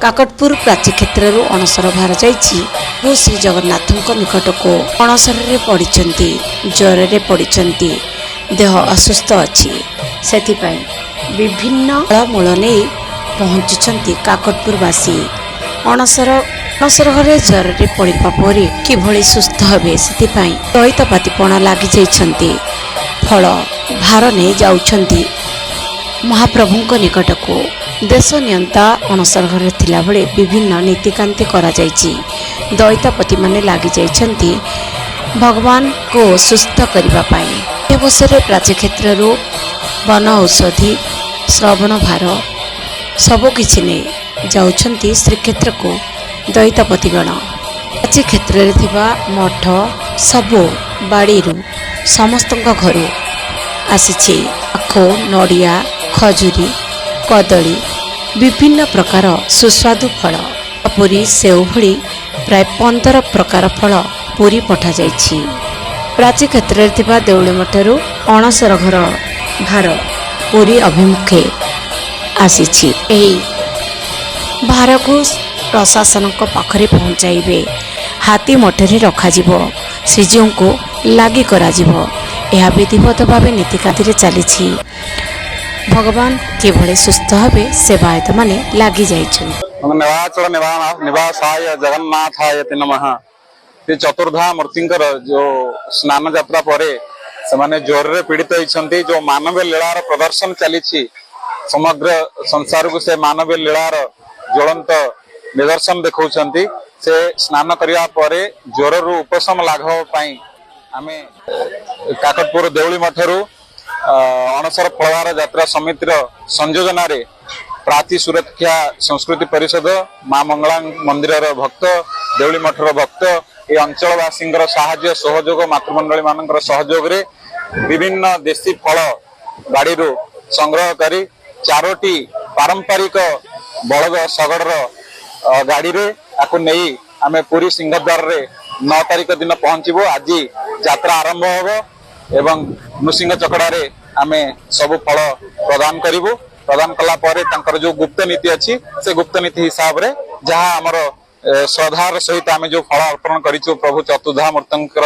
काकटपुर प्राची क्षेत्र अणसर भार जाइछि वो श्री जगन्नाथ निकट को अणसर पड़ी ज्वर में पड़ी देह असुस्थ अच्छी से विभिन्न फलमूल नहीं पहुंचुंट काकटपुरवासी अणसर अणसर घरे ज्वर में पड़ा पर किभली सुस्थ हे से दैतपातीपण लगी जाइछन्ति फल भार नहीं जाउछन्ति महाप्रभुंक निकट को देश नियंता अणसर घरे थिला बेले विभिन्न नीतिकांति करा जाइछि दैतपति माने लागि जाइछन्ति भगवान को सुस्थ करिबा पाई अवसर प्राची क्षेत्र वन औषधि श्रवण भार सबु किछि ने जाउछन्ति श्रीक्षेत्र को दैतपतिगण प्राची क्षेत्र रे थिबा मठ सबु बाड़ी समस्त घर आसी आखो नड़िया खजुरी कदली विभिन्न प्रकार सुस्वादु फल पुरी सेव भली प्राय 15 प्रकार फल पुरी पठा जाइछि प्राची क्षेत्र में देउली मठरू अणसर घर भार पुरी अभिमुखे आसी भार को प्रशासन पाखरे पहुँचाइबे हाथी मठरे रखाजिबो श्रीजीव को लागी कराजिबो यह विधिवत भाव नीतिकांति चली भगवान किभली सुस्थ हे सेवायत माने लागी जाइछन्ति निवाचल निवासाय जगन्नाथाय नमः। ये चतुर्धा मूर्तिंकर जो स्नान यात्रा परे से ज्वर रे पीड़ित होइछन्ति जो मानवीय लीलार प्रदर्शन चली समग्र संसार को से मानवीय लीलार ज्वलंत निदर्शन देखौछन्ति से स्नान करिया परे ज्वर रु उपशम लाघव पई आमे काकटपुर देउली मठरू अणसर फलहार यात्रा समितिर संयोजन प्राची सुरक्षा संस्कृति परिषद माँ मंगला मंदिर भक्त देउली मठर भक्त ये अंचलवासी साहाय्य सहयोग मातृमंडली मान सहयोग रे विभिन्न देशी फल गाड़ी संग्रह करी 4टी पारंपरिक बलद सगड़ गाड़ी रे आकु नहीं आमे पुरी सिंहद्वार रे 9 तारिख दिन पहुंचबो। आज यात्रा आरंभ होबो एवं नृसिंह चकड़ा रे आमे सब फल प्रदान करिवो। प्रदान कला परे तांकर जो गुप्त नीति अच्छी से गुप्त नीति हिसाब रे जहाँ आमर श्रद्धार सहित आमे जो फल अर्पण करिचो प्रभु चतुर्धा मूर्तिंकर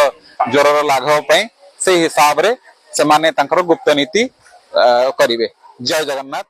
ज्वर लाघव पई से हिसाब रे से माने तांकर गुप्त नीति करिवे। जय जगन्नाथ।